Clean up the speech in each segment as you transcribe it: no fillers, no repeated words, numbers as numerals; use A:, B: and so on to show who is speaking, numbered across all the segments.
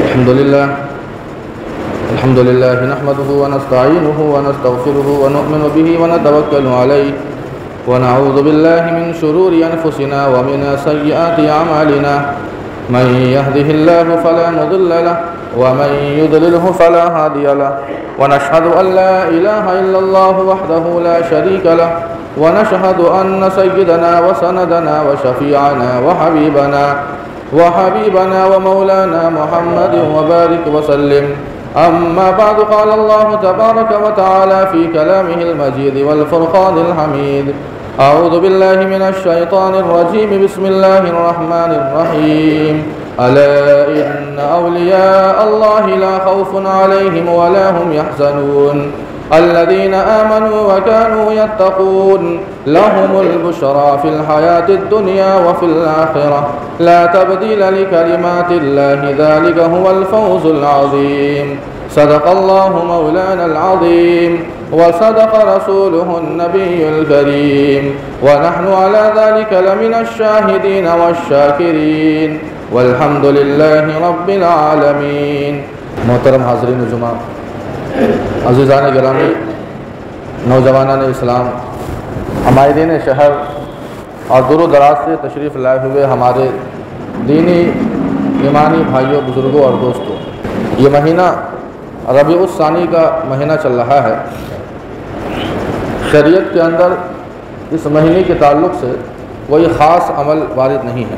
A: الحمد لله نحمده ونستعينه ونستغفره ونؤمن به ونتوكل عليه ونعوذ بالله من شرور أنفسنا ومن سيئات أعمالنا من يهده الله فلا مضل له ومن يضلله فلا هادي له ونشهد أن لا إله إلا الله وحده لا شريك له ونشهد أن سيدنا وسندنا وشفيعنا وحبيبنا ومولانا محمد وبارك وسلم. أما بعد قال الله تبارك وتعالى في كلامه المجيد والفرقان الحميد: أعوذ بالله من الشيطان الرجيم، بسم الله الرحمن الرحيم. ألا إن أولياء الله لا خوف عليهم ولا هم يحزنون الذين آمنوا وكانوا يتقون لهم البشرى في الحياة الدنيا وفي الآخرة لا تبديل لكلمات الله ذلك هو الفوز العظيم. صدق الله مولانا العظيم وصدق رسوله النبي الكريم ونحن على ذلك لمن الشاهدين والشاكرين والحمد لله رب العالمين. محترم حاضرین جمعہ، عزیزان گرامی، نوجوانان اسلام، عمائدین شہر اور دور و دراز سے تشریف لائے ہوئے ہمارے دینی ایمانی بھائیوں، بزرگوں اور دوستوں، یہ مہینہ ربیع الثانی کا مہینہ چل رہا ہے. شریعت کے اندر اس مہینے کے تعلق سے کوئی خاص عمل وارد نہیں ہے.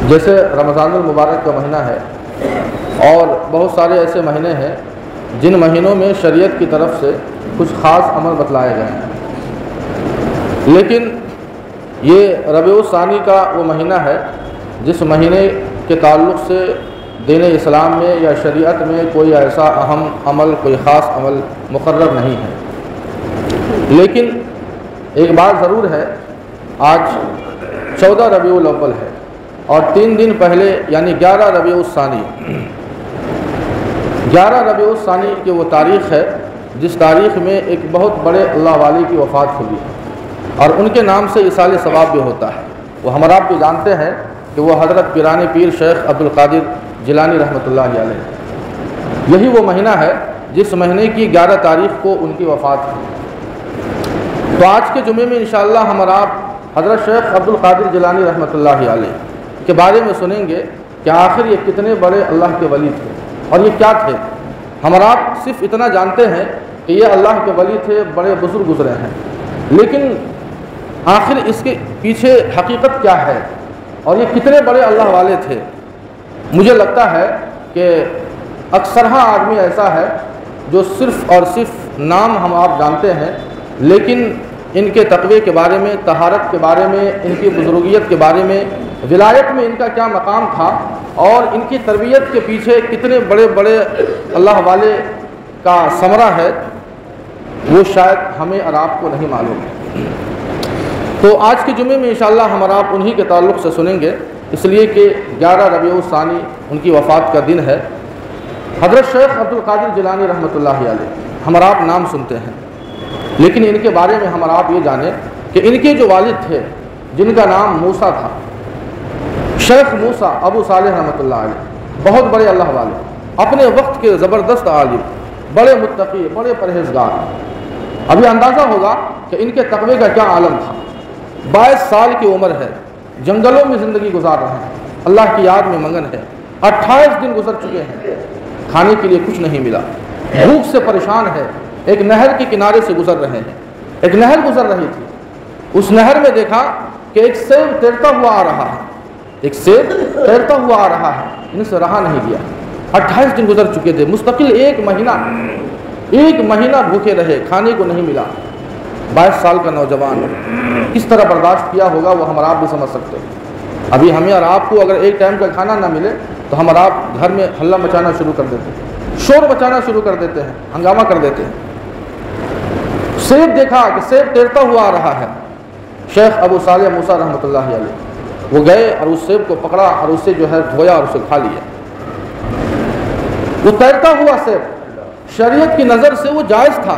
A: جیسے رمضان المبارک کا مہینہ ہے اور بہت سارے ایسے مہینے ہیں جن مہینوں میں شریعت کی طرف سے کچھ خاص عمل بتلائے گئے ہیں، لیکن یہ ربیع الثانی کا وہ مہینہ ہے جس مہینے کے تعلق سے دین اسلام میں یا شریعت میں کوئی ایسا اہم عمل، کوئی خاص عمل مقرر نہیں ہے. لیکن ایک بات ضرور ہے، آج 14 ربیع الاول ہے اور 3 دن پہلے یعنی 11 ربیع الثانی 11 ربیع الثانی کی وہ تاریخ ہے جس تاریخ میں ایک بہت بڑے اللہ والی کی وفات ہوئی ہے اور ان کے نام سے ایصال ثواب بھی ہوتا ہے. وہ ہم آپ بھی جانتے ہیں کہ وہ حضرت پیرانی پیر شیخ عبدالقادر جیلانی رحمۃ اللہ علیہ. یہی وہ مہینہ ہے جس مہینے کی 11 تاریخ کو ان کی وفات ہوئی. تو آج کے جمعے میں انشاءاللہ ہم آپ حضرت شیخ عبدالقادر جیلانی رحمۃ اللہ علیہ کے بارے میں سنیں گے کہ آخر یہ کتنے بڑے اللہ کے ولی تھے اور یہ کیا تھے. ہم آپ صرف اتنا جانتے ہیں کہ یہ اللہ کے ولی تھے، بڑے بزرگ گزرے ہیں، لیکن آخر اس کے پیچھے حقیقت کیا ہے اور یہ کتنے بڑے اللہ والے تھے. مجھے لگتا ہے کہ اکثرہ آدمی ایسا ہے جو صرف اور صرف نام ہم آپ جانتے ہیں، لیکن ان کے تقوی کے بارے میں، طہارت کے بارے میں، ان کی بزرگیت کے بارے میں، ولایت میں ان کا کیا مقام تھا اور ان کی تربیت کے پیچھے کتنے بڑے بڑے اللہ والے کا ثمرہ ہے، وہ شاید ہمیں اور آپ کو نہیں معلوم ہے. تو آج کے جمعے میں انشاءاللہ ہم اور آپ انہی کے تعلق سے سنیں گے، اس لیے کہ 11 ربیع الثانی ان کی وفات کا دن ہے. حضرت شیخ عبدالقادر جیلانی رحمۃ اللہ علیہ ہم اور آپ نام سنتے ہیں، لیکن ان کے بارے میں ہم اور آپ یہ جانیں کہ ان کے جو والد تھے جن کا نام موسیٰ تھا، شیخ موسیٰ ابو صالح رحمۃ اللہ علیہ، بہت بڑے اللہ والے، اپنے وقت کے زبردست عالم، بڑے متقی، بڑے پرہیزگار. ابھی اندازہ ہوگا کہ ان کے تقوی کا کیا عالم تھا. 22 سال کی عمر ہے، جنگلوں میں زندگی گزار رہے ہیں، اللہ کی یاد میں مگن ہے. 28 دن گزر چکے ہیں، کھانے کے لیے کچھ نہیں ملا، بھوک سے پریشان ہے. ایک نہر کے کنارے سے گزر رہے ہیں، ایک نہر گزر رہی تھی. اس نہر میں دیکھا کہ ایک سیب تیرتا ہوا آ رہا ہے، ایک سیب تیرتا ہوا آ رہا ہے. ان سے رہا نہیں گیا. 28 دن گزر چکے تھے، مستقل ایک مہینہ بھوکے رہے، کھانے کو نہیں ملا. 22 سال کا نوجوان کس طرح برداشت کیا ہوگا وہ ہم اور آپ بھی سمجھ سکتے ہیں. ابھی ہمیں اور آپ کو اگر ایک ٹائم کا کھانا نہ ملے تو ہم اور آپ گھر میں ہلہ مچانا شروع کر دیتے ہیں، شور مچانا شروع کر دیتے ہیں، ہنگامہ کر دیتے ہیں. سیب دیکھا کہ سیب تیرتا ہوا آ رہا ہے. شیخ ابو صالح موسیٰ رحمۃ اللہ علیہ وہ گئے اور اس سیب کو پکڑا اور اسے جو ہے دھویا اور اسے کھا لیا. وہ تیرتا ہوا سیب شریعت کی نظر سے وہ جائز تھا،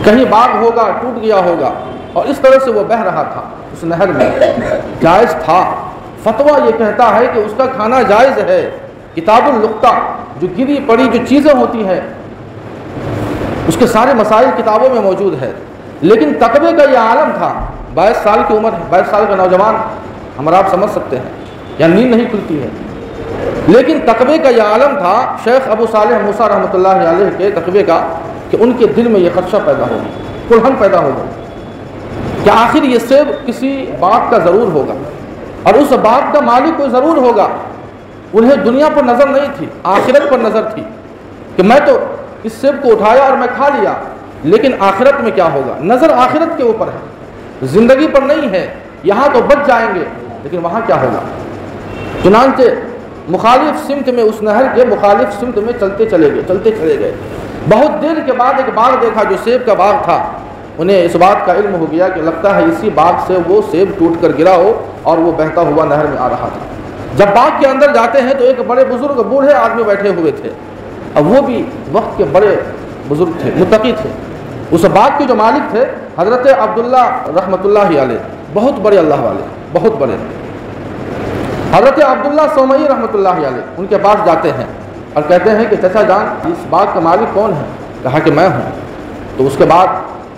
A: کہیں باغ ہوگا، ٹوٹ گیا ہوگا اور اس طرح سے وہ بہہ رہا تھا اس نہر میں، جائز تھا. فتویٰ یہ کہتا ہے کہ اس کا کھانا جائز ہے۔ کتاب اللقطہ جو گری پڑی جو چیزیں ہوتی ہیں اس کے سارے مسائل کتابوں میں موجود ہے، لیکن تقوی کا یہ عالم تھا، 22 سال کی عمر ہے، 22 سال کا نوجوان، ہم آپ سمجھ سکتے ہیں، یا نیند نہیں کھلتی ہے، لیکن تقوی کا یہ عالم تھا شیخ ابو صالح موسیٰ رحمۃ اللہ علیہ کے تقوی کا، کہ ان کے دل میں یہ خدشہ پیدا ہوگا، کلہن پیدا ہوگا کہ آخر یہ سیب کسی باغ کا ضرور ہوگا اور اس باغ کا مالک کوئی ضرور ہوگا۔ انہیں دنیا پر نظر نہیں تھی، آخرت پر نظر تھی کہ میں تو اس سیب کو اٹھایا اور میں کھا لیا، لیکن آخرت میں کیا ہوگا؟ نظر آخرت کے اوپر ہے، زندگی پر نہیں ہے۔ یہاں تو بچ جائیں گے لیکن وہاں کیا ہوگا؟ چنانچہ مخالف سمت میں، اس نہر کے مخالف سمت میں چلتے چلے گئے۔ بہت دیر کے بعد ایک باغ دیکھا جو سیب کا باغ تھا۔ انہیں اس بات کا علم ہو گیا کہ لگتا ہے اسی باغ سے وہ سیب ٹوٹ کر گرا ہو اور وہ بہتا ہوا نہر میں آ رہا تھا۔ جب باغ کے اندر جاتے ہیں تو ایک بڑے بزرگ بوڑھے آدمی بیٹھے ہوئے تھے، اب وہ بھی وقت کے بڑے بزرگ تھے، متقی تھے۔ اس باغ کے جو مالک تھے حضرت عبداللہ رحمۃ اللہ علیہ، بہت بڑے اللہ والے، بہت بڑے۔ حضرت عبداللہ سومئی رحمۃ اللہ علیہ ان کے پاس جاتے ہیں اور کہتے ہیں کہ چچا جان اس باغ کا مالک کون ہے؟ کہا کہ میں ہوں۔ تو اس کے بعد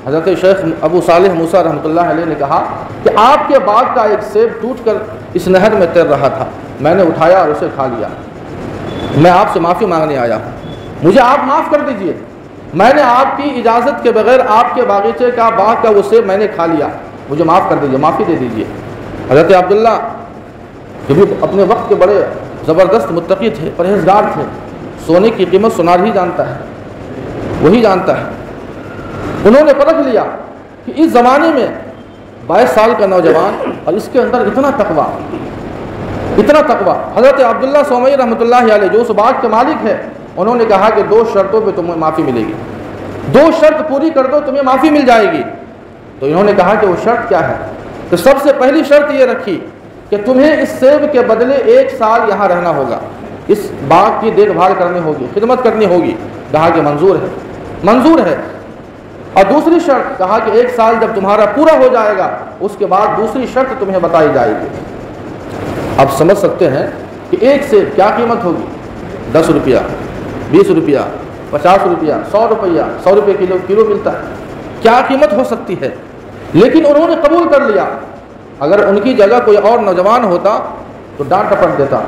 A: حضرت شیخ ابو صالح موسیٰ رحمۃ اللہ علیہ نے کہا کہ آپ کے باغ کا ایک سیب ٹوٹ کر اس نہر میں تیر رہا تھا، میں نے اٹھایا اور اسے کھا لیا، میں آپ سے معافی مانگنے آیا ہوں، مجھے آپ معاف کر دیجئے، میں نے آپ کی اجازت کے بغیر آپ کے باغیچے کا باغ کا وہ سیب میں نے کھا لیا، مجھے معاف کر دیجئے، معافی دے دیجئے۔ حضرت عبداللہ جو بھی اپنے وقت کے بڑے زبردست متقی تھے، پرہیزگار تھے، سونے کی قیمت سونار ہی جانتا ہے، وہی جانتا ہے، انہوں نے پرکھ لیا کہ اس زمانے میں 22 سال کا نوجوان اور اس کے اندر اتنا تقویٰ۔ حضرت عبداللہ سومئی رحمۃ اللہ علیہ جو اس باغ کے مالک ہے، انہوں نے کہا کہ 2 شرطوں پہ تمہیں معافی ملے گی، 2 شرط پوری کر دو تمہیں معافی مل جائے گی۔ تو انہوں نے کہا کہ وہ شرط کیا ہے؟ تو سب سے پہلی شرط یہ رکھی کہ تمہیں اس سیب کے بدلے 1 سال یہاں رہنا ہوگا، اس باغ کی دیکھ بھال کرنی ہوگی، خدمت کرنی ہوگی۔ کہا کہ منظور ہے۔ اور دوسری شرط کہا کہ 1 سال جب تمہارا پورا ہو جائے گا اس کے بعد دوسری شرط تمہیں بتائی جائے گی۔ اب سمجھ سکتے ہیں کہ ایک سیب کیا قیمت ہوگی؟ 10 روپیہ، 20 روپیہ، 50 روپیہ، 100 روپیہ، 100 روپے کلو ملتا ہے، کیا قیمت ہو سکتی ہے؟ لیکن انہوں نے قبول کر لیا۔ اگر ان کی جگہ کوئی اور نوجوان ہوتا تو ڈانٹ ٹپٹ دیتا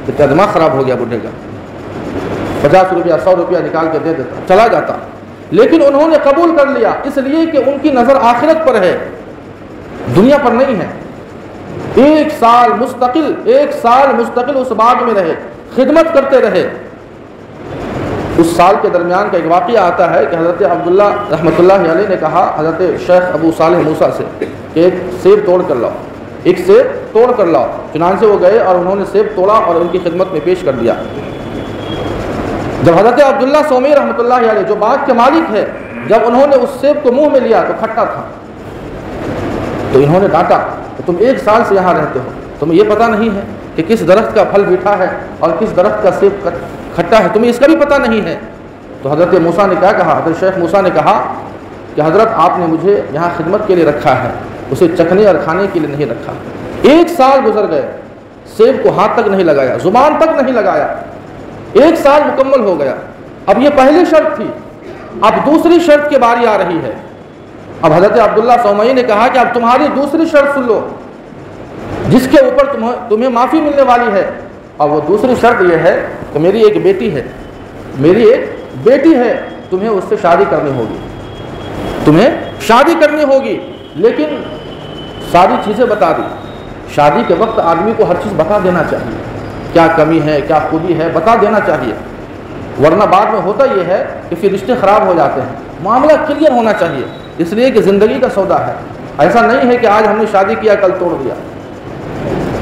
A: کہ کیا دماغ خراب ہو گیا بڈھے کا، 50 روپیہ 100 روپیہ نکال کے دے دیتا، چلا جاتا۔ لیکن انہوں نے قبول کر لیا اس لیے کہ ان کی نظر آخرت پر ہے، دنیا پر نہیں ہے۔ 1 سال مستقل اس باغ میں رہے، خدمت کرتے رہے۔ اس سال کے درمیان کا ایک واقعہ آتا ہے کہ حضرت عبداللہ رحمۃ اللہ علیہ نے کہا حضرت شیخ ابو صالح موسیٰ سے کہ ایک سیب توڑ کر لاؤ، چنانچہ وہ گئے اور انہوں نے سیب توڑا اور ان کی خدمت میں پیش کر دیا۔ جب حضرت عبداللہ سومئی رحمۃ اللہ علیہ جو باغ کے مالک ہے، جب انہوں نے اس سیب کو منہ میں لیا تو کھٹا تھا، تو انہوں نے ڈانٹا کہ تم 1 سال سے یہاں رہتے ہو، تمہیں یہ پتہ نہیں ہے کہ کس درخت کا پھل میٹھا ہے اور کس درخت کا سیب کھٹا ہے، تمہیں اس کا بھی پتہ نہیں ہے۔ تو حضرت موسیٰ نے کیا کہا؟ حضرت شیخ موسیٰ نے کہا کہ حضرت آپ نے مجھے یہاں خدمت کے لیے رکھا ہے، اسے چکھنے اور کھانے کے لیے نہیں رکھا۔ 1 سال گزر گئے، سیب کو ہاتھ تک نہیں لگایا، زبان تک نہیں لگایا، 1 سال مکمل ہو گیا۔ اب یہ پہلی شرط تھی، اب دوسری شرط کی باری آ رہی ہے۔ اب حضرت عبداللہ سومئی نے کہا کہ اب تمہاری دوسری شرط سن لو جس کے اوپر تمہیں معافی ملنے والی ہے، اور وہ دوسری شرط یہ ہے کہ میری ایک بیٹی ہے، تمہیں اس سے شادی کرنی ہوگی، لیکن ساری چیزیں بتا دی۔ شادی کے وقت آدمی کو ہر چیز بتا دینا چاہیے، کیا کمی ہے کیا خوبی ہے بتا دینا چاہیے، ورنہ بعد میں ہوتا یہ ہے کہ پھر رشتے خراب ہو جاتے ہیں۔ معاملہ کلیئر ہونا چاہیے، اس لیے کہ زندگی کا سودا ہے، ایسا نہیں ہے کہ آج ہم نے شادی کیا کل توڑ دیا۔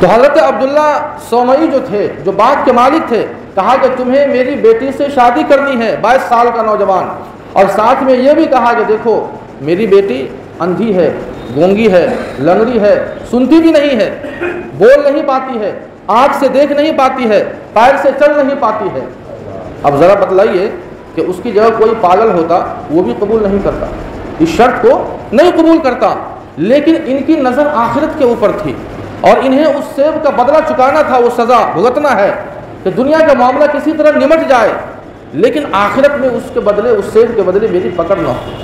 A: تو حضرت عبداللہ سومئی جو تھے، جو باغ کے مالک تھے، کہا کہ تمہیں میری بیٹی سے شادی کرنی ہے، 22 سال کا نوجوان، اور ساتھ میں یہ بھی کہا کہ دیکھو میری بیٹی اندھی ہے، گونگی ہے، لنگڑی ہے، سنتی بھی نہیں ہے، بول نہیں پاتی ہے، آنکھ سے دیکھ نہیں پاتی ہے، پیر سے چل نہیں پاتی ہے۔ اب ذرا بتلائیے کہ اس کی جگہ کوئی پاگل ہوتا وہ بھی قبول نہیں کرتا، اس شرط کو نہیں قبول کرتا، لیکن ان کی نظر آخرت کے اوپر تھی، اور انہیں اس سیب کا بدلہ چکانا تھا، وہ سزا بھگتنا ہے کہ دنیا کا معاملہ کسی طرح نمٹ جائے، لیکن آخرت میں اس کے بدلے، اس سیب کے بدلے میری پکڑ نہ ہو۔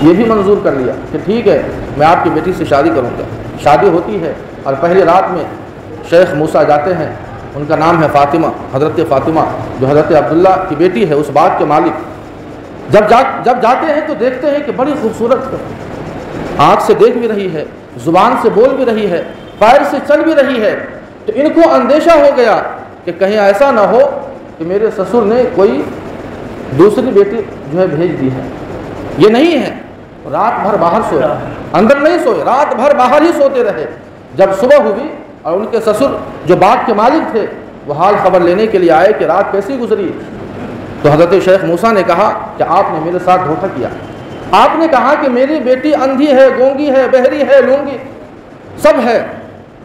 A: یہ بھی منظور کر لیا کہ ٹھیک ہے میں آپ کی بیٹی سے شادی کروں گا۔ شادی ہوتی ہے اور پہلی رات میں شیخ موسیٰ جاتے ہیں، ان کا نام ہے فاطمہ، حضرت فاطمہ جو حضرت عبداللہ کی بیٹی ہے، اس باغ کے مالک۔ جب جاتے ہیں تو دیکھتے ہیں کہ بڑی خوبصورت ہے، آنکھ سے دیکھ بھی رہی ہے، زبان سے بول بھی رہی ہے، پیر سے چل بھی رہی ہے۔ تو ان کو اندیشہ ہو گیا کہ کہیں ایسا نہ ہو کہ میرے سسر نے کوئی دوسری بیٹی جو ہے بھیج دی ہے۔ یہ نہیں ہے، رات بھر باہر سوئے، اندر نہیں سوئے، رات بھر باہر ہی سوتے رہے۔ جب صبح ہوئی اور ان کے سسر جو باغ کے مالک تھے وہ حال خبر لینے کے لیے آئے کہ رات کیسی گزری، تو حضرت شیخ موسیٰ نے کہا کہ آپ نے میرے ساتھ دھوکہ کیا۔ آپ نے کہا کہ میری بیٹی اندھی ہے، گونگی ہے، بہری ہے، لونگی سب ہے،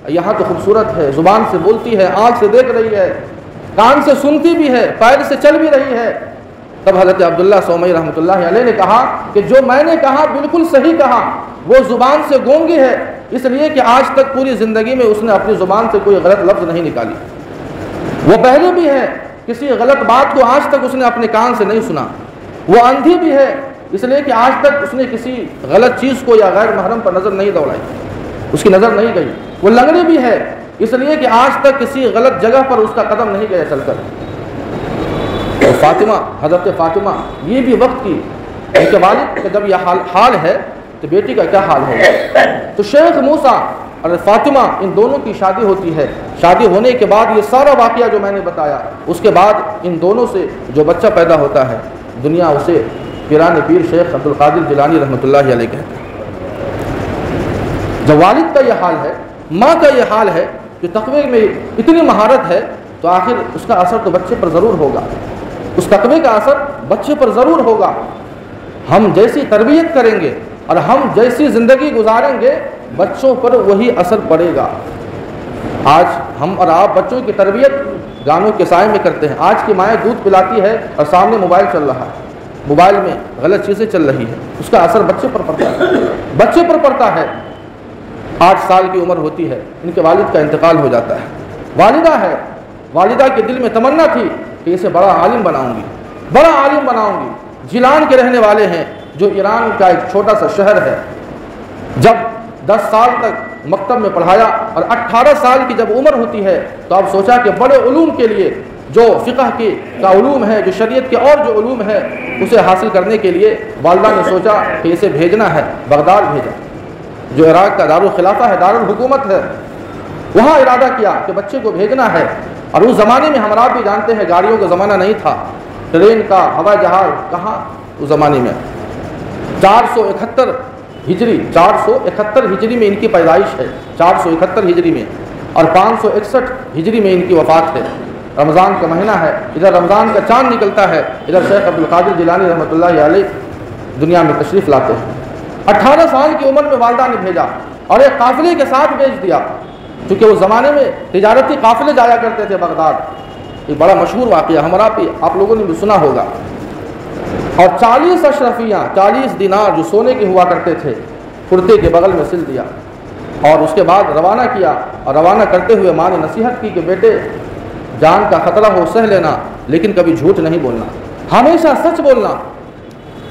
A: یہاں تو خوبصورت ہے، زبان سے بولتی ہے، آنکھ سے دیکھ رہی ہے، کان سے سنتی بھی ہے، پیر سے چل بھی رہی ہے۔ تب حضرت عبداللہ سومی رحمۃ اللہ علیہ نے کہا کہ جو میں نے کہا بالکل صحیح کہا، وہ زبان سے گونگی ہے اس لیے کہ آج تک پوری زندگی میں اس نے اپنی زبان سے کوئی غلط لفظ نہیں نکالی۔ وہ بہری بھی ہے، کسی غلط بات کو آج تک اس نے اپنے کان سے نہیں سنا۔ وہ اندھی بھی ہے اس لیے کہ آج تک اس نے کسی غلط چیز کو یا غیر محرم پر نظر نہیں دوڑائی، اس کی نظر نہیں گئی۔ وہ لنگڑی بھی ہے اس لیے کہ آج تک کسی غلط جگہ پر اس کا قدم نہیں گیا چل کر۔ تو فاطمہ، حضرت فاطمہ یہ بھی وقت کی ان کے والد کا جب یہ حال ہے تو بیٹی کا کیا حال ہوگا۔ تو شیخ موسیٰ اور فاطمہ ان دونوں کی شادی ہوتی ہے۔ شادی ہونے کے بعد یہ سارا واقعہ جو میں نے بتایا، اس کے بعد ان دونوں سے جو بچہ پیدا ہوتا ہے دنیا اسے پیران پیر شیخ عبد القادر جیلانی رحمۃ اللہ علیہ کہتے ہیں۔ جب والد کا یہ حال ہے، ماں کا یہ حال ہے، جو تقوی میں اتنی مہارت ہے، تو آخر اس کا اثر تو بچے پر ضرور ہوگا، اس تقوی کا اثر بچے پر ضرور ہوگا۔ ہم جیسی تربیت کریں گے اور ہم جیسی زندگی گزاریں گے بچوں پر وہی اثر پڑے گا۔ آج ہم اور آپ بچوں کی تربیت گانوں کے سائے میں کرتے ہیں۔ آج کی مائیں دودھ پلاتی ہے اور سامنے موبائل چل رہا ہے، موبائل میں غلط چیزیں چل رہی ہے، اس کا اثر بچے پر پڑتا ہے، بچے پر پڑتا ہے۔ 8 سال کی عمر ہوتی ہے، ان کے والد کا انتقال ہو جاتا ہے۔ والدہ ہے، والدہ کے دل میں تمنا تھی کہ اسے بڑا عالم بناؤں گی، بڑا عالم بناؤں گی۔ جیلان کے رہنے والے ہیں، جو ایران کا ایک چھوٹا سا شہر ہے۔ جب 10 سال تک مکتب میں پڑھایا اور 18 سال کی جب عمر ہوتی ہے تو اب سوچا کہ بڑے علوم کے لیے، جو فقہ کا علوم ہے، جو شریعت کے اور جو علوم ہے، اسے حاصل کرنے کے لیے والدہ نے سوچا کہ اسے بھیجنا ہے، بغداد بھیجا، جو عراق کا دارالخلافہ ہے، دارالحکومت ہے، وہاں ارادہ کیا کہ بچے کو بھیجنا ہے۔ اور اس زمانے میں ہم آپ بھی جانتے ہیں گاڑیوں کا زمانہ نہیں تھا، ٹرین کا، ہوائی جہاز کہاں اس زمانے میں۔ 471 ہجری میں ان کی پیدائش ہے، 471 ہجری میں، اور 561 ہجری میں ان کی وفات ہے۔ رمضان کا مہینہ ہے، ادھر رمضان کا چاند نکلتا ہے، ادھر شیخ عبد القادر جیلانی رحمۃ اللہ علیہ دنیا میں تشریف لاتے ہیں۔ 18 سال کی عمر میں والدہ نے بھیجا اور ایک قافلے کے ساتھ بھیج دیا، کیونکہ اس زمانے میں تجارتی قافلے جایا کرتے تھے بغداد۔ ایک بڑا مشہور واقعہ ہمارا بھی آپ لوگوں نے بھی سنا ہوگا۔ اور 40 اشرفیاں، 40 دینار جو سونے کے ہوا کرتے تھے، کرتے کے بغل میں سل دیا اور اس کے بعد روانہ کیا۔ اور روانہ کرتے ہوئے ماں نے نصیحت کی کہ بیٹے جان کا خطرہ ہو سہ لینا، لیکن کبھی جھوٹ نہیں بولنا، ہمیشہ سچ بولنا۔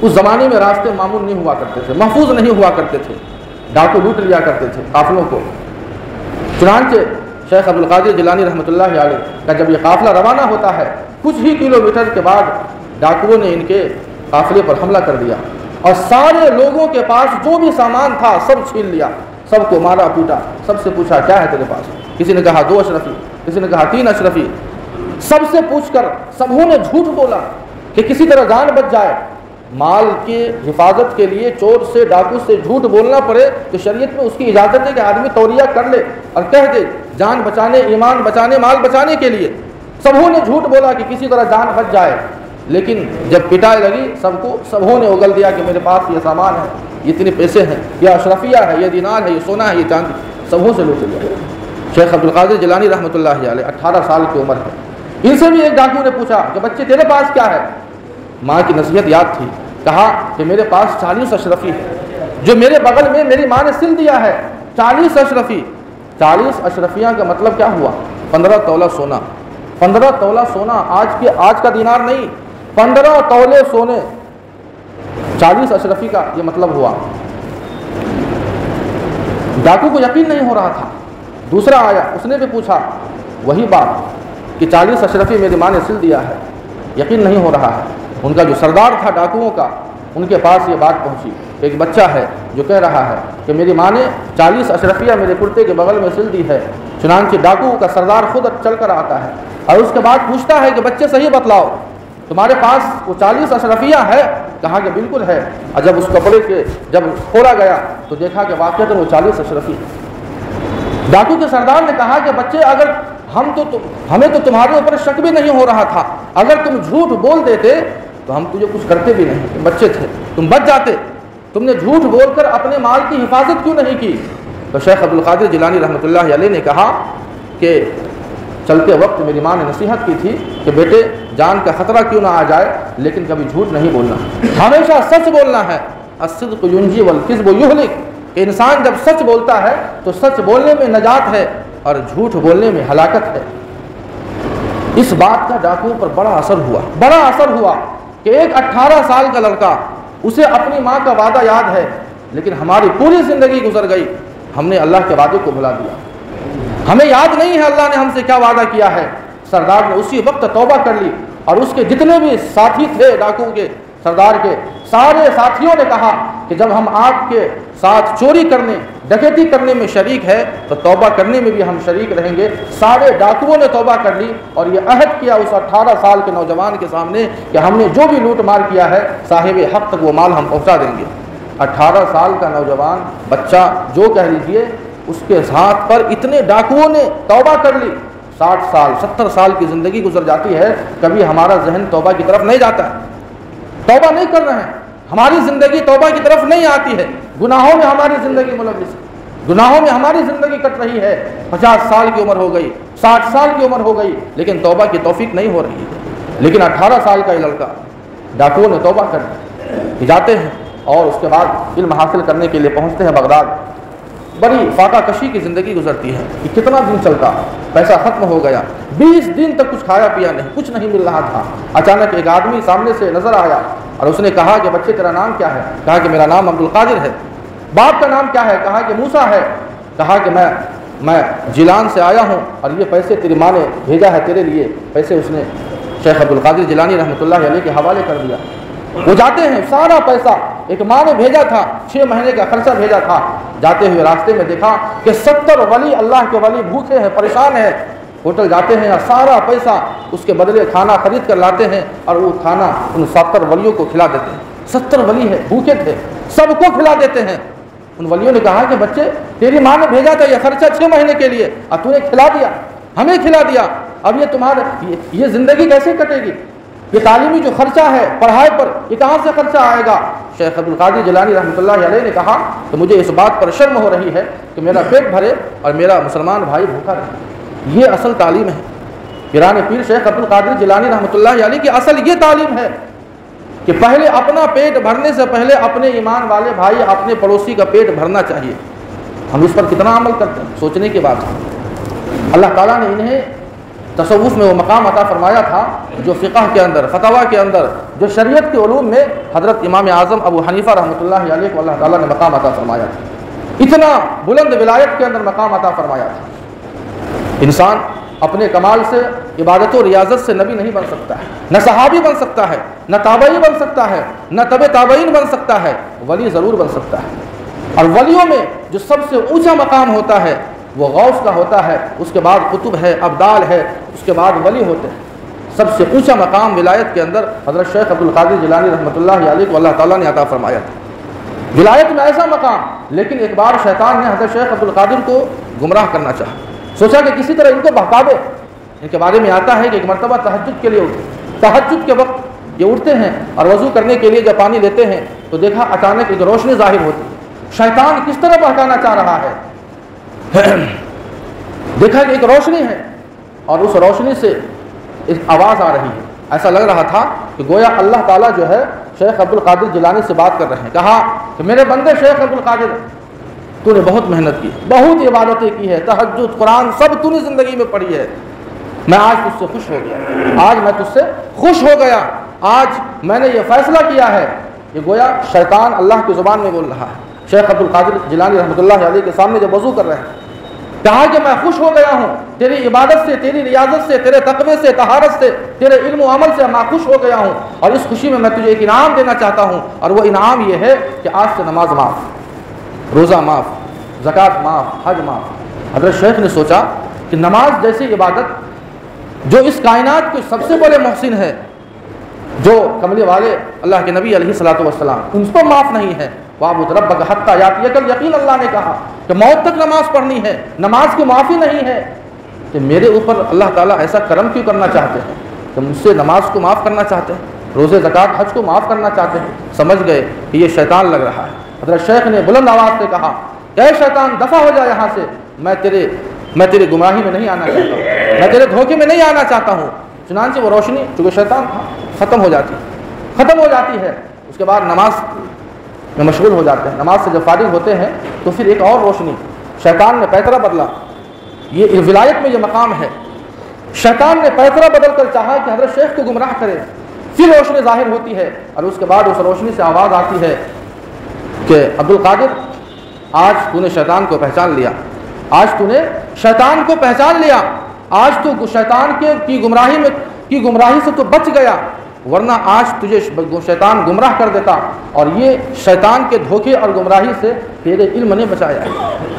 A: اس زمانے میں راستے معمول نہیں ہوا کرتے تھے، محفوظ نہیں ہوا کرتے تھے، ڈاکو لوٹ لیا کرتے تھے قافلوں کو۔ چنانچہ شیخ عبد القادر جیلانی رحمۃ اللہ علیہ کا جب یہ قافلہ روانہ ہوتا ہے، کچھ ہی کلومیٹر کے بعد ڈاکوؤں نے ان کے قافلے پر حملہ کر دیا اور سارے لوگوں کے پاس جو بھی سامان تھا سب چھین لیا، سب کو مارا پیٹا۔ سب سے پوچھا کیا ہے تیرے پاس؟ کسی نے کہا 2 اشرفی، کسی نے کہا 3 اشرفی۔ سب سے پوچھ کر سبوں نے جھوٹ بولا کہ کسی طرح جان بچ جائے۔ مال کی حفاظت کے لیے چور سے، ڈاکو سے جھوٹ بولنا پڑے تو شریعت میں اس کی اجازت ہے کہ آدمی توریہ کر لے اور کہہ دے جان بچانے، ایمان بچانے، مال بچانے کے لیے۔ سبوں نے جھوٹ بولا کہ کسی طرح جان بچ جائے، لیکن جب پٹائی لگی سبوں نے اگل دیا کہ میرے پاس یہ سامان ہے، یہ اتنے پیسے ہیں، یہ اشرفیہ ہے، یہ دینار ہے، یہ سونا ہے، یہ چاندی، سبوں سے لوٹ لیا۔ شیخ عبد القادر جیلانی رحمۃ اللہ علیہ 18 سال کی عمر ہے۔ ان سے بھی ایک ڈاکو نے پوچھا کہ بچے تیرے پاس کیا ہے؟ ماں کی نصیحت یاد تھی، کہا کہ میرے پاس 40 اشرفی ہے، جو میرے بغل میں میری ماں نے سل دیا ہے، 40 اشرفی۔ 40 اشرفیہ کا مطلب کیا ہوا؟ 15 تولہ سونا۔ 15 تولہ سونا آج کا دینار نہیں، 15 تولے سونے، 40 اشرفی کا یہ مطلب ہوا۔ ڈاکو کو یقین نہیں ہو رہا تھا۔ دوسرا آیا، اس نے بھی پوچھا وہی بات کہ 40 اشرفی میری ماں نے سل دیا ہے، یقین نہیں ہو رہا ہے۔ ان کا جو سردار تھا ڈاکوؤں کا، ان کے پاس یہ بات پہنچی، ایک بچہ ہے جو کہہ رہا ہے کہ میری ماں نے 40 اشرفیہ میرے کرتے کے بغل میں سل دی ہے۔ چنانچہ ڈاکو کا سردار خود چل کر آتا ہے اور اس کے بعد پوچھتا ہے کہ بچے صحیح بتلاؤ، تمہارے پاس وہ 40 اشرفیہ ہے؟ کہا کہ بالکل ہے۔ اور جب اس کپڑے کے جب کھولا گیا تو دیکھا کہ واقعتاً وہ 40 اشرفی ہے۔ ڈاکو کے سردار نے کہا کہ بچے اگر ہمیں تو تمہارے اوپر شک بھی نہیں ہو رہا تھا، اگر تم جھوٹ بول دیتے تو ہم تجھے کچھ کرتے بھی نہیں، تم بچے تھے، تم بچ جاتے، تم نے جھوٹ بول کر اپنے مال کی حفاظت کیوں نہیں کی؟ تو شیخ عبدالقادر جیلانی رحمۃ اللہ علیہ نے کہا کہ چلتے وقت میری ماں نے نصیحت کی تھی کہ بیٹے جان کا خطرہ کیوں نہ آ جائے لیکن کبھی جھوٹ نہیں بولنا، ہمیشہ سچ بولنا ہے۔ الصدق ینجی والکذب یہلک، کہ انسان جب سچ بولتا ہے تو سچ بولنے میں نجات ہے اور جھوٹ بولنے میں ہلاکت ہے۔ اس بات کا ڈاکوؤں پر بڑا اثر ہوا کہ ایک 18 سال کا لڑکا، اسے اپنی ماں کا وعدہ یاد ہے لیکن ہماری پوری زندگی گزر گئی، ہم نے اللہ کے وعدے کو بھلا دیا، ہمیں یاد نہیں ہے اللہ نے ہم سے کیا وعدہ کیا ہے۔ سردار نے اسی وقت توبہ کر لی اور اس کے جتنے بھی ساتھی تھے ڈاکو کے سردار کے سارے ساتھیوں نے کہا کہ جب ہم آپ کے ساتھ چوری کرنے ڈکیتی کرنے میں شریک ہے تو توبہ کرنے میں بھی ہم شریک رہیں گے۔ سارے ڈاکوؤں نے توبہ کر لی اور یہ عہد کیا اس 18 سال کے نوجوان کے سامنے کہ ہم نے جو بھی لوٹ مار کیا ہے صاحب حق تک وہ مال ہم پہنچا دیں گے۔ 18 سال کا نوجوان بچہ جو کہہ لیجئے، اس کے ہاتھ پر اتنے ڈاکوؤں نے توبہ کر لی۔ 60 سال 70 سال کی زندگی گزر جاتی ہے، کبھی ہمارا ذہن توبہ کی طرف نہیں جاتا ہے، توبہ نہیں کر رہے ہیں، ہماری زندگی توبہ کی طرف نہیں آتی ہے، گناہوں میں ہماری زندگی ملوث ہے، گناہوں میں ہماری زندگی کٹ رہی ہے۔ 50 سال کی عمر ہو گئی، 60 سال کی عمر ہو گئی لیکن توبہ کی توفیق نہیں ہو رہی ہے۔ لیکن 18 سال کا یہ لڑکا، ڈاکوؤں نے توبہ کر دی، جاتے ہیں اور اس کے بعد علم حاصل کرنے کے لیے پہنچتے ہیں بغداد۔ بڑی فاقہ کشی کی زندگی گزرتی ہے کہ کتنا دن چلتا، پیسہ ختم ہو گیا، 20 دن تک کچھ کھایا پیا نہیں، کچھ نہیں مل رہا تھا۔ اچانک ایک آدمی سامنے سے نظر آیا اور اس نے کہا کہ بچے تیرا نام کیا ہے؟ کہا کہ میرا نام عبدالقادر ہے۔ باپ کا نام کیا ہے؟ کہا کہ موسیٰ ہے۔ کہا کہ میں جیلان سے آیا ہوں اور یہ پیسے تیری ماں نے بھیجا ہے تیرے لیے۔ پیسے اس نے شیخ عبدالقادر جیلانی رحمۃ اللہ علیہ کے حوالے کر دیا۔ وہ جاتے ہیں، سارا پیسہ ایک ماں نے بھیجا تھا، 6 مہینے کا خرچہ بھیجا تھا۔ جاتے ہوئے راستے میں دیکھا کہ 70 ولی، اللہ کے ولی بھوکے ہیں، پریشان ہیں۔ ہوٹل جاتے ہیں اور سارا پیسہ اس کے بدلے کھانا خرید کر لاتے ہیں اور وہ کھانا ان 70 ولیوں کو کھلا دیتے ہیں۔ 70 ولی ہے، بھوکے تھے، سب کو کھلا دیتے ہیں۔ ان ولیوں نے کہا کہ بچے تیری ماں نے بھیجا تھا یہ خرچہ 6 مہینے کے لیے اور تو نے کھلا دیا، ہمیں کھلا دیا، اب یہ تمہارا یہ زندگی کیسے کٹے گی؟ یہ تعلیمی جو خرچہ ہے پڑھائی پر، یہ کہاں سے خرچہ آئے گا؟ شیخ عبدالقادر جیلانی رحمۃ اللہ علیہ نے کہا کہ مجھے اس بات پر شرم ہو رہی ہے کہ میرا پیٹ بھرے اور میرا مسلمان بھائی بھوکا رہے۔ یہ اصل تعلیم ہے۔ پیران پیر شیخ عبدالقادر جیلانی رحمۃ اللہ علیہ کی اصل یہ تعلیم ہے کہ پہلے اپنا پیٹ بھرنے سے پہلے اپنے ایمان والے بھائی، اپنے پڑوسی کا پیٹ بھرنا چاہیے۔ ہم اس پر کتنا عمل کرتے ہیں، سوچنے کی بات ہے۔ اللہ تعالیٰ نے انہیں تصوف میں وہ مقام عطا فرمایا تھا جو فقہ کے اندر، فتوا کے اندر، جو شریعت کے علوم میں حضرت امام اعظم ابو حنیفہ رحمۃ اللہ علیہ کو اللہ تعالیٰ نے مقام عطا فرمایا تھا۔ اتنا بلند ولایت کے اندر مقام عطا فرمایا تھا۔ انسان اپنے کمال سے، عبادت و ریاضت سے نبی نہیں بن سکتا ہے، نہ صحابی بن سکتا ہے، نہ تابعی بن سکتا ہے، نہ تبع تابعین بن سکتا ہے، ولی ضرور بن سکتا ہے۔ اور ولیوں میں جو سب سے اونچا مقام ہوتا ہے وہ غوث کا ہوتا ہے، اس کے بعد قطب ہے، ابدال ہے، اس کے بعد ولی ہوتے ہیں۔ سب سے اونچا مقام ولایت کے اندر حضرت شیخ عبدالقادر جیلانی رحمۃ اللہ علیہ کو اللہ تعالیٰ نے عطا فرمایا تھا۔ ولایت میں ایسا مقام، لیکن ایک بار شیطان نے حضرت شیخ عبدالقادر کو گمراہ کرنا چاہا، سوچا کہ کسی طرح ان کو بہکا دے۔ ان کے بارے میں آتا ہے کہ ایک مرتبہ تہجد کے لیے اٹھے، تہجد کے وقت یہ اٹھتے ہیں اور وضو کرنے کے لیے جب پانی لیتے ہیں تو دیکھا اچانک ایک روشنی ظاہر ہوتی ہے۔ شیطان کس طرح بہکانا چاہ رہا ہے، دیکھا کہ ایک روشنی ہے اور اس روشنی سے ایک آواز آ رہی ہے۔ ایسا لگ رہا تھا کہ گویا اللہ تعالیٰ جو ہے شیخ عبدالقادر جیلانی سے بات کر رہے ہیں۔ کہا کہ میرے بندے شیخ عبدالقادر، تو نے بہت محنت کی، بہت عبادتیں کی ہے، تہجد، قرآن سب تو نے زندگی میں پڑھی ہے، میں آج تجھ سے خوش ہو گیا، آج میں تجھ سے خوش ہو گیا، آج میں نے یہ فیصلہ کیا ہے۔ یہ گویا شیطان اللہ کی زبان میں بول رہا ہے۔ شیخ عبد القادر جیلانی رحمۃ اللہ علیہ کے سامنے جب وضو کر رہے ہیں، کہا کہ میں خوش ہو گیا ہوں تیری عبادت سے، تیری ریاضت سے، تیرے تقوی سے، طہارت سے، تیرے علم و عمل سے میں خوش ہو گیا ہوں، اور اس خوشی میں تجھے ایک انعام دینا چاہتا ہوں، اور وہ انعام یہ ہے کہ آج سے نماز معاف، روزہ معاف، زکوٰۃ معاف، حج معاف۔ حضرت شیخ نے سوچا کہ نماز جیسی عبادت جو اس کائنات کے سب سے بڑے محسن ہے، جو کملے والے اللہ کے نبی علیہ الصلوۃ والسلام، ان کو معاف نہیں ہے۔ وَاعْبُدْ رَبَّكَ حَتَّىٰ يَأْتِيَكَ الْيَقِينُ، اللہ نے کہا کہ موت تک نماز پڑھنی ہے، نماز کی معافی نہیں ہے۔ کہ میرے اوپر اللہ تعالیٰ ایسا کرم کیوں کرنا چاہتے ہیں کہ مجھ سے نماز کو معاف کرنا چاہتے ہیں، روزے، زکوٰۃ، حج کو معاف کرنا چاہتے ہیں؟ سمجھ گئے کہ یہ شیطان لگ رہا ہے۔ حضرت شیخ نے بلند آواز سے کہا کہ اے شیطان دفع ہو جا یہاں سے، میں تیرے گمراہی میں نہیں آنا چاہتا ہوں، میں تیرے دھوکے میں نہیں آنا چاہتا ہوں۔ چنانچہ وہ روشنی، چونکہ شیطان تھا، ختم ہو جاتی ہے۔ اس کے بعد نماز میں مشغول ہو جاتے ہیں۔ نماز سے جب فارغ ہوتے ہیں تو پھر ایک اور روشنی، شیطان نے پیترا بدلا۔ یہ ولایت میں یہ مقام ہے، شیطان نے پیترا بدل کر چاہا کہ حضرت شیخ کو گمراہ کرے، پھر روشنی ظاہر ہوتی ہے، اور اس کے بعد اس روشنی سے آواز آتی ہے کہ عبد القادر، آج تو نے شیطان کو پہچان لیا، آج تو نے شیطان کو پہچان لیا، آج تو شیطان کی گمراہی سے تو بچ گیا، ورنہ آج تجھے شیطان گمراہ کر دیتا، اور یہ شیطان کے دھوکے اور گمراہی سے تیرے علم نے بچایا ہے،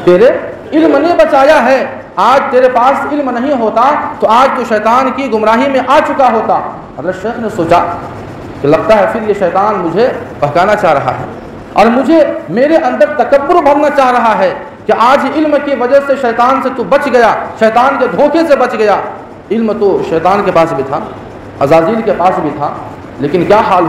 A: تیرے علم نے بچایا ہے۔ آج تیرے پاس علم نہیں ہوتا تو آج تو شیطان کی گمراہی میں آ چکا ہوتا۔ حضرت شیخ نے سوچا کہ لگتا ہے پھر یہ شیطان مجھے بہکانا چاہ رہا ہے، اور مجھے میرے اندر تکبر بھرنا چاہ رہا ہے کہ آج علم کی وجہ سے شیطان سے تو بچ گیا، شیطان کے دھوکے سے بچ گیا۔ علم تو شیطان کے پاس بھی تھا، عزازیل کے پاس بھی تھا، لیکن کیا حال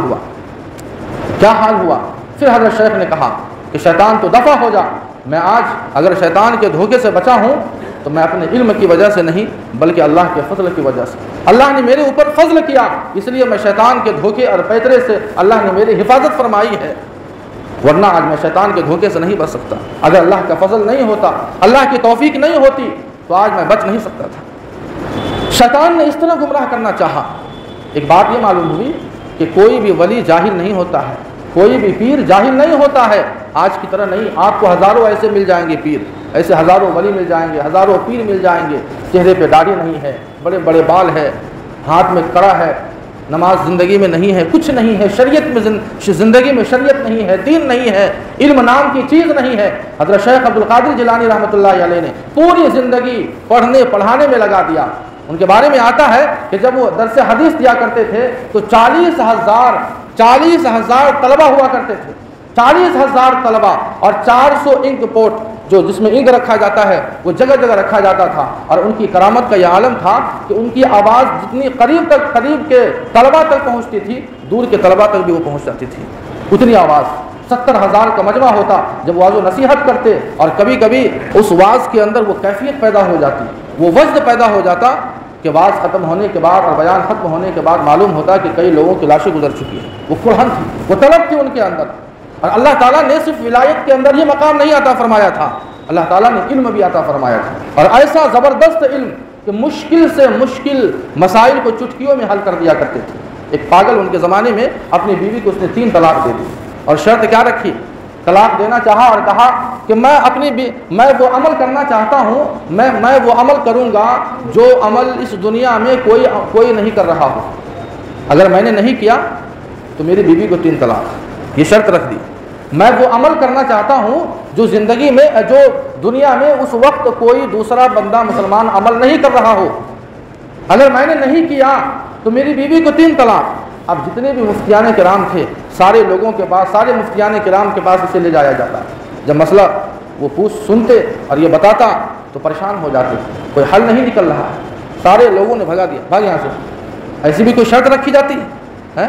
A: ہوا؟ پھر حضرت شیخ نے کہا کہ شیطان تو دفع ہو جا، میں آج اگر شیطان کے دھوکے سے بچا ہوں تو میں اپنے علم کی وجہ سے نہیں بلکہ اللہ کے فضل کی وجہ سے، اللہ نے میرے اوپر فضل کیا، اس لیے میں شیطان کے دھوکے اور پیترے سے اللہ نے میری حفاظت فرمائی ہے، ورنہ آج میں شیطان کے دھوکے سے نہیں بچ سکتا۔ اگر اللہ کا فضل نہیں ہوتا، اللہ کی توفیق نہیں ہوتی تو آج میں بچ نہیں سکتا تھا۔ شیطان نے اس طرح گمراہ کرنا چاہا۔ ایک بات یہ معلوم ہوئی کہ کوئی بھی ولی جاہل نہیں ہوتا ہے، کوئی بھی پیر جاہل نہیں ہوتا ہے۔ آج کی طرح نہیں، آپ کو ہزاروں ایسے مل جائیں گے پیر، ایسے ہزاروں ولی مل جائیں گے، ہزاروں پیر مل جائیں گے، چہرے پہ داڑھی نہیں ہے، بڑے بڑے بال ہے، ہاتھ میں کڑا ہے، نماز زندگی میں نہیں ہے، کچھ نہیں ہے، شریعت میں زندگی میں شریعت نہیں ہے، دین نہیں ہے، علم نام کی چیز نہیں ہے۔ حضرت شیخ عبد القادر جیلانی رحمۃ اللہ علیہ نے پوری زندگی پڑھنے پڑھانے میں لگا دیا۔ ان کے بارے میں آتا ہے کہ جب وہ درس حدیث دیا کرتے تھے تو 40,000 طلبہ ہوا کرتے تھے، 40,000 طلبہ، اور 400 انک پوٹ جو جس میں انک رکھا جاتا ہے وہ جگہ جگہ رکھا جاتا تھا، اور ان کی کرامت کا یہ عالم تھا کہ ان کی آواز جتنی قریب کے طلبہ تک پہنچتی تھی، دور کے طلبہ تک بھی وہ پہنچ جاتی تھی، اتنی آواز۔ 70,000 کا مجمع ہوتا جب واضح و نصیحت کرتے، اور کبھی کبھی اس واز کے اندر وہ کیفیت پیدا ہو جاتی، وہ وجد پیدا ہو جاتا کہ واز ختم ہونے کے بعد اور بیان ختم ہونے کے بعد معلوم ہوتا کہ کئی لوگوں کی لاشیں گزر چکی ہیں۔ وہ قرآن تھی، وہ طلب تھی ان کے اندر، اور اللہ تعالیٰ نے صرف ولایت کے اندر یہ مقام نہیں عطا فرمایا تھا، اللہ تعالیٰ نے علم بھی عطا فرمایا تھا، اور ایسا زبردست علم کہ مشکل سے مشکل مسائل کو چٹکیوں میں حل کر دیا کرتے تھے۔ ایک پاگل ان کے زمانے میں اپنی بیوی کو اس نے 3 طلاق دے دی، اور شرط کیا رکھی؟ طلاق دینا چاہا اور کہا کہ میں وہ عمل کرنا چاہتا ہوں، میں وہ عمل کروں گا جو عمل اس دنیا میں کوئی نہیں کر رہا ہو، اگر میں نے نہیں کیا تو میری بیوی کو 3 طلاق، یہ شرط رکھ دی۔ میں وہ عمل کرنا چاہتا ہوں جو زندگی میں، جو دنیا میں اس وقت کوئی دوسرا بندہ مسلمان عمل نہیں کر رہا ہو، اگر میں نے نہیں کیا تو میری بیوی کو 3 طلاق۔ اب جتنے بھی مفتیان کرام تھے، سارے لوگوں کے پاس، سارے مفتیان کرام کے پاس اسے لے جایا جاتا۔ جب مسئلہ وہ سنتے اور یہ بتاتا تو پریشان ہو جاتے، کوئی حل نہیں نکل رہا ہے، سارے لوگوں نے بھگا دیا، بھاگ یہاں سے۔ ایسی بھی کوئی شرط رکھی جاتی ہے؟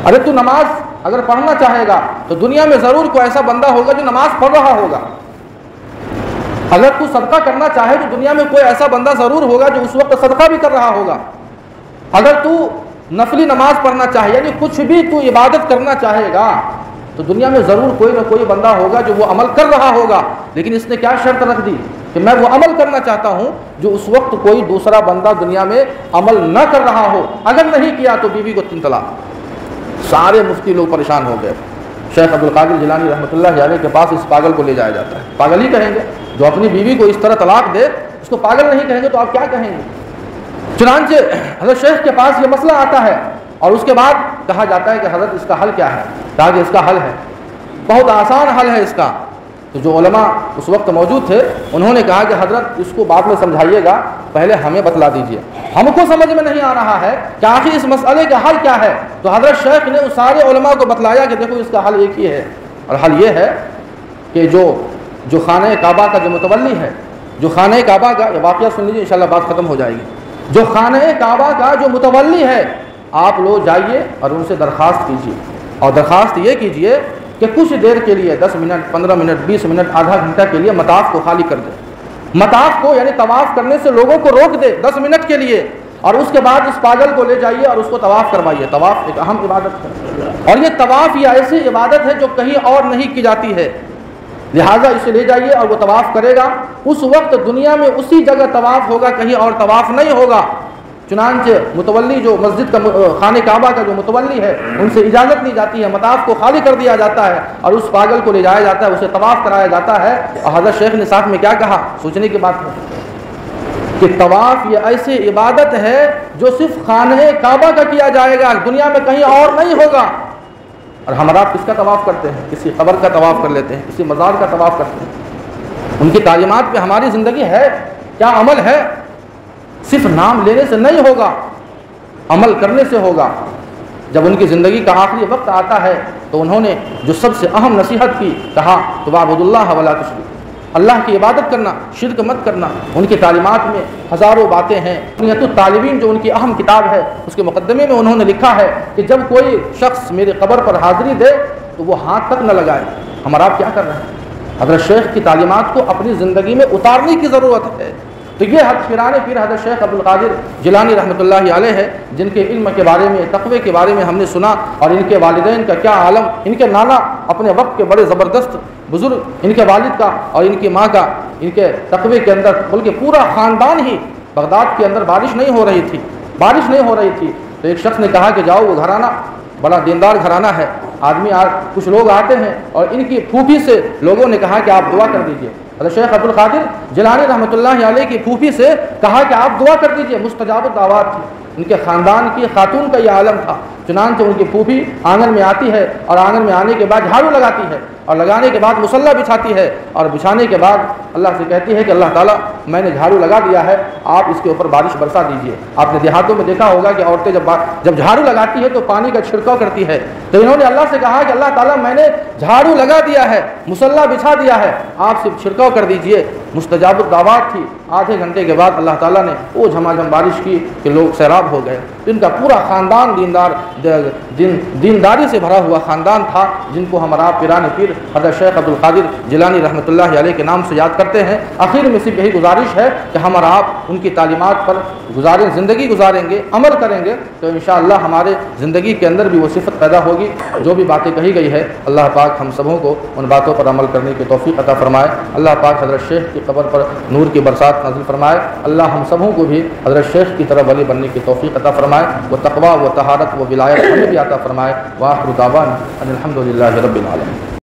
A: ارے تو نماز اگر پڑھنا چاہے گا تو دنیا میں ضرور کوئی ایسا بندہ ہوگا جو نماز پڑھ رہا ہوگا، اگر تو صدقہ کرنا چاہے تو دنیا میں کوئی ایسا بندہ ضرور ہوگا جو اس وقت صدقہ بھی کر رہا ہوگا، اگر تو نفلی نماز پڑھنا چاہے، یعنی کچھ بھی تو عبادت کرنا چاہے گا تو دنیا میں ضرور کوئی نہ کوئی بندہ ہوگا جو وہ عمل کر رہا ہوگا، لیکن اس نے کیا شرط رکھ دی کہ میں وہ عمل کرنا چاہتا ہوں جو اس وقت کوئی دوسرا بندہ دنیا میں عمل نہ کر رہا ہو، اگر نہیں کیا تو بیوی کو 3 طلاق۔ سارے مفتی لوگ پریشان ہو گئے۔ شیخ عبدالقادر جیلانی رحمۃ اللہ علیہ کے پاس اس پاگل کو لے جایا جاتا ہے۔ پاگل ہی کہیں گے، جو اپنی بیوی کو اس طرح طلاق دے اس کو پاگل نہیں کہیں گے تو آپ کیا کہیں گے؟ چنانچہ حضرت شیخ کے پاس یہ مسئلہ آتا ہے اور اس کے بعد کہا جاتا ہے کہ حضرت اس کا حل کیا ہے؟ کہا کہ اس کا حل ہے، بہت آسان حل ہے اس کا۔ تو جو علماء اس وقت موجود تھے انہوں نے کہا کہ حضرت اس کو بعد میں سمجھائیے گا، پہلے ہمیں بتلا دیجئے، ہم کو سمجھ میں نہیں آ رہا ہے کہ آخر اس مسئلے کا حل کیا ہے۔ تو حضرت شیخ نے اس سارے علماء کو بتلایا کہ دیکھو اس کا حل ایک ہی ہے، اور حل یہ ہے کہ جو خانہ کعبہ کا جو متولی ہے، جو خانہ کعبہ کا، یہ واقعہ سن لیجیے انشاءاللہ بات ختم ہو جائے گی، جو خانہ کعبہ کا جو متولی ہے آپ لوگ جائیے اور ان سے درخواست کیجیے، اور درخواست یہ کیجیے کہ کچھ دیر کے لیے 10 منٹ 15 منٹ 20 منٹ آدھا گھنٹہ کے لیے مطاف کو خالی کر دے، مطاف کو یعنی طواف کرنے سے لوگوں کو روک دے 10 منٹ کے لیے، اور اس کے بعد اس پاگل کو لے جائیے اور اس کو طواف کروائیے۔ طواف ایک اہم عبادت ہے، اور یہ طواف یہ ایسی عبادت ہے جو کہیں اور نہیں کی جاتی ہے، لہٰذا اسے لے جائیے اور وہ طواف کرے گا۔ اس وقت دنیا میں اسی جگہ طواف ہوگا، کہیں اور طواف نہیں ہوگا۔ چنانچہ متولی جو مسجد کا خانہ کعبہ کا جو متولی ہے ان سے اجازت لی جاتی ہے، مطاف کو خالی کر دیا جاتا ہے اور اس پاگل کو لے جایا جاتا ہے، اسے طواف کرایا جاتا ہے۔ اور حضرت شیخ نے ساتھ میں کیا کہا، سوچنے کی بات ہے کہ طواف یہ ایسی عبادت ہے جو صرف خانہ کعبہ کا کیا جائے گا، دنیا میں کہیں اور نہیں ہوگا۔ اور ہم آپ کس کا طواف کرتے ہیں؟ کسی قبر کا طواف کر لیتے ہیں، کسی مزار کا طواف کرتے ہیں۔ ان کی تعلیمات پہ ہماری زندگی ہے کیا؟ عمل ہے؟ صرف نام لینے سے نہیں ہوگا، عمل کرنے سے ہوگا۔ جب ان کی زندگی کا آخری وقت آتا ہے تو انہوں نے جو سب سے اہم نصیحت کی، کہا تو وَاعْبُدُوا اللَّهَ وَلَا تُشْرِكُوا، اللہ کی عبادت کرنا، شرک مت کرنا۔ ان کی تعلیمات میں ہزاروں باتیں ہیں۔ بنیۃ الطالبین جو ان کی اہم کتاب ہے اس کے مقدمے میں انہوں نے لکھا ہے کہ جب کوئی شخص میرے قبر پر حاضری دے تو وہ ہاتھ تک نہ لگائے۔ ہمارا آپ کیا کر رہے ہیں؟ حضرت شیخ کی تعلیمات کو اپنی زندگی میں اتارنے کی ضرورت ہے۔ تو یہ پیران پیر حضرت شیخ عبدالقادر جیلانی رحمۃ اللہ علیہ ہے، جن کے علم کے بارے میں، تقوی کے بارے میں ہم نے سنا، اور ان کے والدین کا کیا عالم، ان کے نانا اپنے وقت کے بڑے زبردست بزرگ، ان کے والد کا اور ان کی ماں کا، ان کے تقوی کے اندر بلکہ پورا خاندان ہی، بغداد کے اندر بارش نہیں ہو رہی تھی تو ایک شخص نے کہا کہ جاؤ، وہ گھرانہ بڑا دیندار گھرانہ ہے، آدمی کچھ لوگ آتے ہیں، اور ان کی پھوپھی سے لوگوں نے کہا کہ آپ دعا کر دیجئے۔ حضرت شیخ عبدالقادر جیلانی رحمۃ اللہ علیہ کی پھوپھی سے کہا کہ آپ دعا کر دیجئے، مستجاب الدعوات تھی، ان کے خاندان کی خاتون کا یہ عالم تھا۔ چنانچہ ان کی پھوپھی آنگن میں آتی ہے، اور آنگن میں آنے کے بعد جھاڑو لگاتی ہے، اور لگانے کے بعد مصلی بچھاتی ہے، اور بچھانے کے بعد اللہ سے کہتی ہے کہ اللہ تعالیٰ میں نے جھاڑو لگا دیا ہے، آپ اس کے اوپر بارش برسا دیجئے۔ آپ نے دیہاتوں میں دیکھا ہوگا کہ عورتیں جب جھاڑو لگاتی ہے تو پانی کا چھڑکاؤ کرتی ہے، تو انہوں نے اللہ سے کہا کہ اللہ تعالیٰ میں نے جھاڑو لگا دیا ہے، مصلی بچھا دیا ہے، آپ صرف چھڑکاؤ کر دیجئے۔ مستجاب الدعوات تھی۔ آدھے گھنٹے کے بعد اللہ تعالیٰ نے وہ جھماجھم بارش کی کہ لوگ سیراب ہو گئے۔ ان کا پورا خاندان دینداری سے بھرا ہوا خاندان تھا، جن کو ہمارا پیران پیر حضرت شیخ عبدالقادر جیلانی رحمۃ اللہ علیہ کے نام سے یاد کرتے ہیں۔ آخر میں صرف یہی گزارش ہے کہ ہم اور آپ ان کی تعلیمات پر زندگی گزاریں گے، عمل کریں گے تو انشاءاللہ ہمارے زندگی کے اندر بھی وہ صفت پیدا ہوگی۔ جو بھی باتیں کہی گئی ہے اللہ پاک ہم سبوں کو ان باتوں پر عمل کرنے کی توفیق عطا فرمائے۔ اللہ پاک حضرت شیخ کی قبر پر نور کی برسات نازل فرمائے۔ اللہ ہم سبوں کو بھی حضرت شیخ کی طرح ولی بننے کی توفیق عطا فرمائے، وہ تقویٰ، وہ طہارت، وہ ولایت ہمیں بھی عطا فرمائے۔ وآخر دعوانا ان الحمد للہ رب العالمین۔